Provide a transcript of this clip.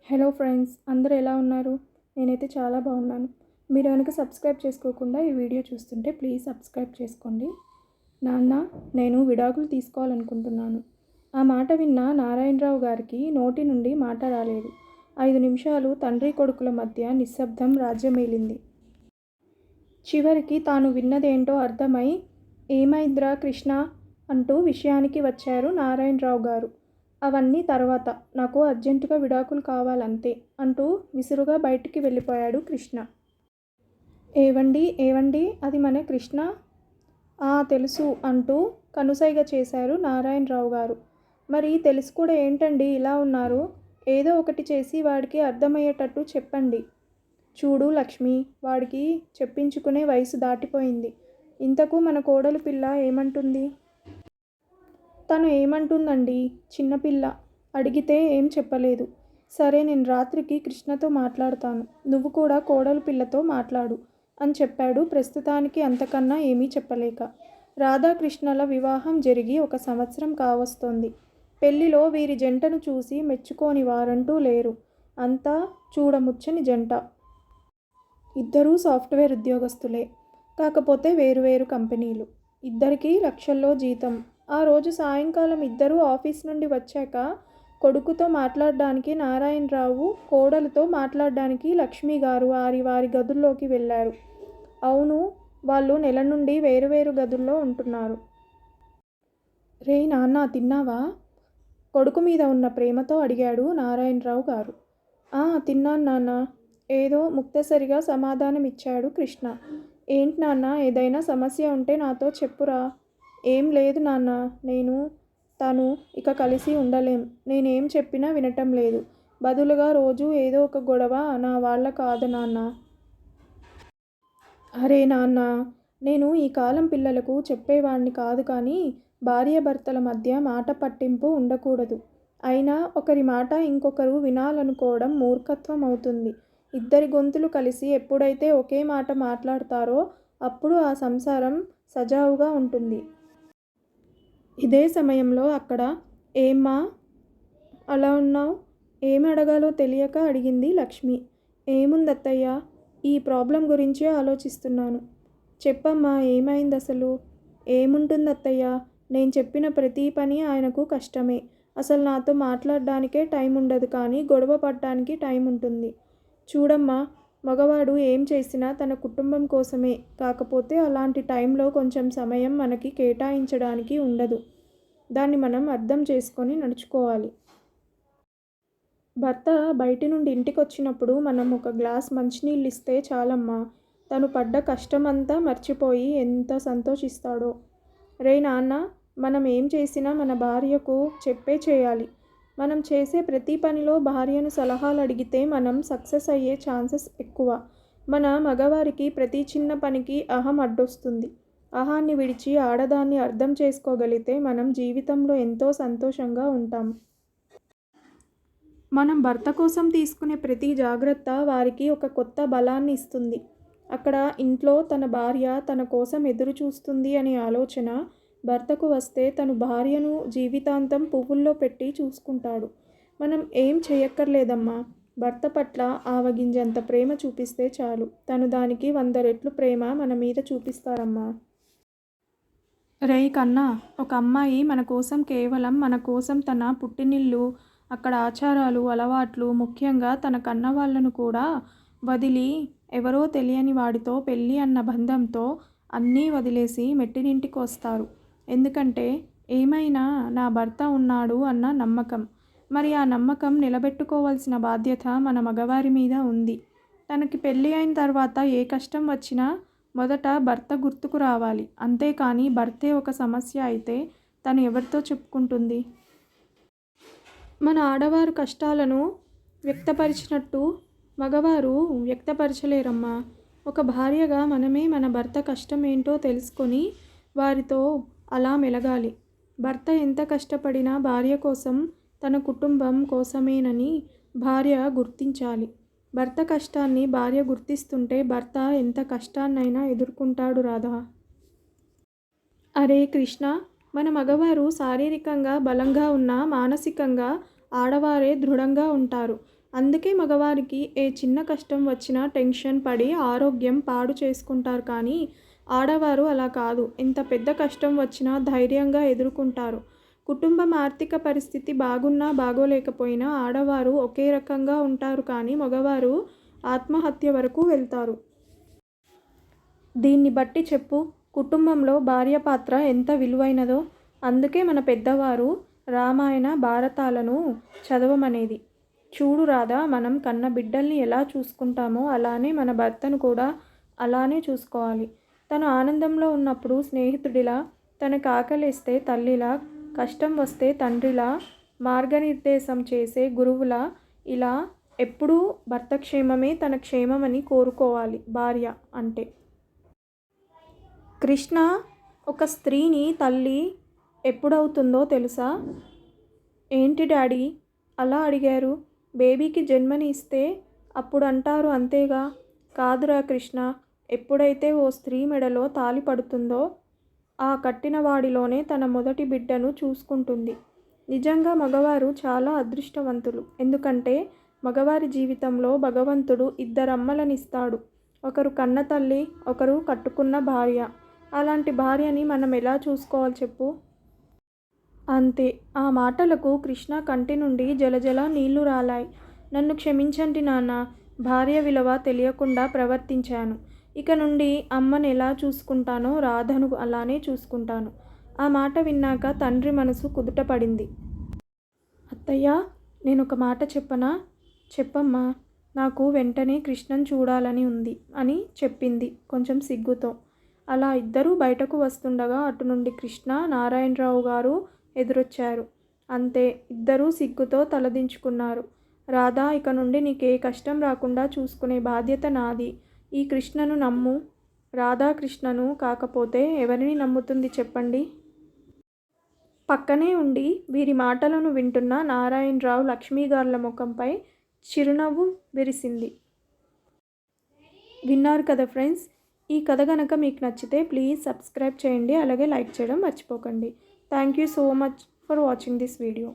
Hello friends, అందరూ ఎలా ఉన్నారు? నేనైతే చాలా బాగున్నాను. మీరు కనుక సబ్స్క్రైబ్ చేసుకోకుండా ఈ వీడియో చూస్తుంటే ప్లీజ్ సబ్స్క్రైబ్ చేసుకోండి. నాన్న, నేను విడాకులు తీసుకోవాలనుకుంటున్నాను. ఆ మాట విన్న నారాయణరావు గారికి నోటి నుండి మాట రాలేదు. 5 నిమిషాలు తండ్రి కొడుకుల మధ్య నిశ్శబ్దం రాజ్యమేలింది. చివరికి తాను విన్నదేంటో అర్థమై, ఏమైందిరా కృష్ణ అంటూ విషయానికి వచ్చారు నారాయణరావు గారు. అవన్నీ తర్వాత, నాకు అర్జెంటుగా విడాకులు కావాలంతే అంటూ విసురుగా బయటికి వెళ్ళిపోయాడు కృష్ణ. ఏవండి ఏవండి, అది మన కృష్ణ? తెలుసు అంటూ కనుసైగ చేశారు నారాయణరావు గారు. మరి తెలుసు కూడా ఏంటండి ఇలా ఉన్నారు? ఏదో ఒకటి చేసి వాడికి అర్థమయ్యేటట్టు చెప్పండి. చూడు లక్ష్మి, వాడికి చెప్పించుకునే వయసు దాటిపోయింది. ఇంతకు మన కోడలు పిల్ల ఏమంటుంది? తను ఏమంటుందండి, చిన్నపిల్ల. అడిగితే ఏం చెప్పలేదు. సరే, నేను రాత్రికి కృష్ణతో మాట్లాడతాను. నువ్వు కూడా కోడలు పిల్లతో మాట్లాడు అని చెప్పాడు. ప్రస్తుతానికి అంతకన్నా ఏమీ చెప్పలేక. రాధాకృష్ణల వివాహం జరిగి 1 సంవత్సరం కావస్తోంది. పెళ్లిలో వీరి జంటను చూసి మెచ్చుకోని వారంటూ లేరు. అంతా చూడముచ్చని జంట. ఇద్దరూ సాఫ్ట్వేర్ ఉద్యోగస్తులే. కాకపోతే వేరువేరు కంపెనీలు. ఇద్దరికీ లక్షల్లో జీతం. ఆ రోజు సాయంకాలం ఇద్దరూ ఆఫీస్ నుండి వచ్చాక కొడుకుతో మాట్లాడడానికి నారాయణరావు, కోడలుతో మాట్లాడడానికి లక్ష్మిగారు వారి గదుల్లోకి వెళ్ళారు. అవును, వాళ్ళు నెల నుండి వేరువేరు గదుల్లో ఉంటున్నారు. రేయ్ నాన్న, తిన్నావా? కొడుకు మీద ఉన్న ప్రేమతో అడిగాడు నారాయణరావు గారు. తిన్నాను నాన్న, ఏదో ముక్తసరిగా సమాధానమిచ్చాడు కృష్ణ. ఏంటి నాన్న, ఏదైనా సమస్య ఉంటే నాతో చెప్పురా. ఏం లేదు నాన్న, తను ఇక కలిసి ఉండలేం. నేనేం చెప్పినా వినటం లేదు. బదులుగా రోజు ఏదో ఒక గొడవ. నా వాళ్ళ కాదు నాన్న. అరే నాన్న, నేను ఈ కాలం పిల్లలకు చెప్పేవాణ్ణి కాదు, కానీ భార్యాభర్తల మధ్య మాట పట్టింపు ఉండకూడదు. అయినా ఒకరి మాట ఇంకొకరు వినాలనుకోవడం మూర్ఖత్వం అవుతుంది. ఇద్దరి గొంతులు కలిసి ఎప్పుడైతే ఒకే మాట మాట్లాడతారో అప్పుడు ఆ సంసారం సజావుగా ఉంటుంది. ఇదే సమయంలో అక్కడ, ఏమ్మా అలా ఉన్నావు? ఏమి అడగాలో తెలియక అడిగింది లక్ష్మి. ఏముందత్తయ్య, ఈ ప్రాబ్లం గురించే ఆలోచిస్తున్నాను. చెప్పమ్మా, ఏమైంది అసలు? ఏముంటుందత్తయ్య, నేను చెప్పిన ప్రతి పని ఆయనకు కష్టమే. అసలు నాతో మాట్లాడడానికే టైం ఉండదు, కానీ గొడవ పడడానికి టైం ఉంటుంది. చూడమ్మా, మగవాడు ఏం చేసినా తన కుటుంబం కోసమే. కాకపోతే అలాంటి టైంలో కొంచెం సమయం మనకి కేటాయించడానికి ఉండదు. దాన్ని మనం అర్థం చేసుకొని నడుచుకోవాలి. భర్త బయటి నుండి ఇంటికొచ్చినప్పుడు మనం ఒక గ్లాస్ మంచినీళ్ళు ఇస్తే చాలమ్మా, తను పడ్డ కష్టమంతా మర్చిపోయి ఎంత సంతోషిస్తాడో. రే నాన్న, మనం ఏం చేసినా మన భార్యకు చెప్పే చేయాలి. మనం చేసే ప్రతి పనిలో భార్యను సలహాలు అడిగితే మనం సక్సెస్ అయ్యే ఛాన్సెస్ ఎక్కువ. మన మగవారికి ప్రతి చిన్న పనికి అహం అడ్డొస్తుంది. అహాన్ని విడిచి ఆడదాన్ని అర్థం చేసుకోగలిగితే మనం జీవితంలో ఎంతో సంతోషంగా ఉంటాం. మనం భర్త కోసం తీసుకునే ప్రతి జాగ్రత్త వారికి ఒక కొత్త బలాన్ని ఇస్తుంది. అక్కడ ఇంట్లో తన భార్య తన కోసం ఎదురు చూస్తుంది అనే ఆలోచన భర్తకు వస్తే తను భార్యను జీవితాంతం పువ్వుల్లో పెట్టి చూసుకుంటాడు. మనం ఏం చేయక్కర్లేదమ్మా. భర్త పట్ల ఆవగింజంత ప్రేమ చూపిస్తే చాలు. తను దానికి 100 రెట్లు ప్రేమ మన మీద చూపిస్తారమ్మా. రేయ్ కన్నా, ఒక అమ్మాయి మన కోసం, కేవలం మన కోసం తన పుట్టినిల్లు, అక్కడ ఆచారాలు, అలవాట్లు, ముఖ్యంగా తన కన్నవాళ్లను కూడా వదిలి ఎవరో తెలియని వాడితో పెళ్ళి అన్న బంధంతో అన్నీ వదిలేసి మెట్టినింటికి వస్తారు. ఎందుకంటే ఏమైనా నా భర్త ఉన్నాడు అన్న నమ్మకం. మరి ఆ నమ్మకం నిలబెట్టుకోవాల్సిన బాధ్యత మన మగవారి మీద ఉంది. తనకి పెళ్ళి అయిన తర్వాత ఏ కష్టం వచ్చినా మొదట భర్త గుర్తుకు రావాలి. అంతేకాని భర్తే ఒక సమస్య అయితే తను ఎవరితో చెప్పుకుంటుంది? మన ఆడవారు కష్టాలను వ్యక్తపరిచినట్టు మగవారు వ్యక్తపరచలేరమ్మా. ఒక భార్యగా మనమే మన భర్త కష్టం ఏంటో తెలుసుకొని వారితో అలా మెలగాలి. భర్త ఎంత కష్టపడినా భార్య కోసం, తన కుటుంబం కోసమేనని భార్య గుర్తించాలి. భర్త కష్టాన్ని భార్య గుర్తిస్తుంటే భర్త ఎంత కష్టాన్నైనా ఎదుర్కొంటాడు రాధా. అరే కృష్ణ, మన మగవారు శారీరకంగా బలంగా ఉన్నా మానసికంగా ఆడవారే దృఢంగా ఉంటారు. అందుకే మగవారికి ఏ చిన్న కష్టం వచ్చినా టెన్షన్ పడి ఆరోగ్యం పాడు చేసుకుంటారు, కానీ ఆడవారు అలా కాదు. ఎంత పెద్ద కష్టం వచ్చినా ధైర్యంగా ఎదుర్కొంటారు. కుటుంబం ఆర్థిక పరిస్థితి బాగున్నా బాగోలేకపోయినా ఆడవారు ఒకే రకంగా ఉంటారు, కానీ మగవారు ఆత్మహత్య వరకు వెళ్తారు. దీన్ని బట్టి చెప్పు, కుటుంబంలో భార్య పాత్ర ఎంత విలువైనదో. అందుకే మన పెద్దవారు రామాయణ భారతాలను చదవమనేది. చూడు రాధా, మనం కన్న బిడ్డల్ని ఎలా చూసుకుంటామో అలానే మన భర్తను కూడా అలానే చూసుకోవాలి. తను ఆనందంలో ఉన్నప్పుడు స్నేహితుడిలా, తనకు ఆకలేస్తే తల్లిలా, కష్టం వస్తే తండ్రిలా, మార్గనిర్దేశం చేసే గురువులా, ఇలా ఎప్పుడూ భర్త క్షేమమే తన క్షేమమని కోరుకోవాలి భార్య అంటే. కృష్ణ ఒక స్త్రీని తల్లి ఎప్పుడవుతుందో తెలుసా? ఏంటి డాడీ అలా అడిగారు? బేబీకి జన్మని ఇస్తే అప్పుడు అంటారు అంతేగా. కాదురా కృష్ణ, ఎప్పుడైతే ఓ స్త్రీ మెడలో తాళి పడుతుందో ఆ కట్టిన వాడిలోనే తన మొదటి బిడ్డను చూసుకుంటుంది. నిజంగా మగవారు చాలా అదృష్టవంతులు. ఎందుకంటే మగవారి జీవితంలో భగవంతుడు ఇద్దరమ్మలనిస్తాడు. ఒకరు కన్న తల్లి, ఒకరు కట్టుకున్న భార్య. అలాంటి భార్యని మనం ఎలా చూసుకోవాలి చెప్పు? అంతే. ఆ మాటలకు కృష్ణ కంటి నుండి జలజల నీళ్లు రాలాయి. నన్ను క్షమించండి నాన్న, భార్య విలువ తెలియకుండా ప్రవర్తించాను. ఇక నుండి అమ్మని ఎలా చూసుకుంటానో రాధను అలానే చూసుకుంటాను. ఆ మాట విన్నాక తండ్రి మనసు కుదుటపడింది. అత్తయ్య, నేనొక మాట చెప్పనా? చెప్పమ్మా. నాకు వెంటనే కృష్ణను చూడాలని ఉంది అని చెప్పింది కొంచెం సిగ్గుతో. అలా ఇద్దరూ బయటకు వస్తుండగా అటు నుండి కృష్ణ, నారాయణరావు గారు ఎదురొచ్చారు. అంతే, ఇద్దరూ సిగ్గుతో తలదించుకున్నారు. రాధా, ఇక నుండి నీకే కష్టం రాకుండా చూసుకునే బాధ్యత నాది. ఈ కృష్ణను నమ్ము. రాధాకృష్ణను కాకపోతే ఎవరిని నమ్ముతుంది చెప్పండి? పక్కనే ఉండి వీరి మాటలను వింటున్న నారాయణరావు లక్ష్మీగార్ల ముఖంపై చిరునవ్వు విరిసింది. విన్నారు కదా ఫ్రెండ్స్. ఈ కథ కనుక మీకు నచ్చితే ప్లీజ్ సబ్స్క్రైబ్ చేయండి, అలాగే లైక్ చేయడం మర్చిపోకండి. Thank you so much for watching this video.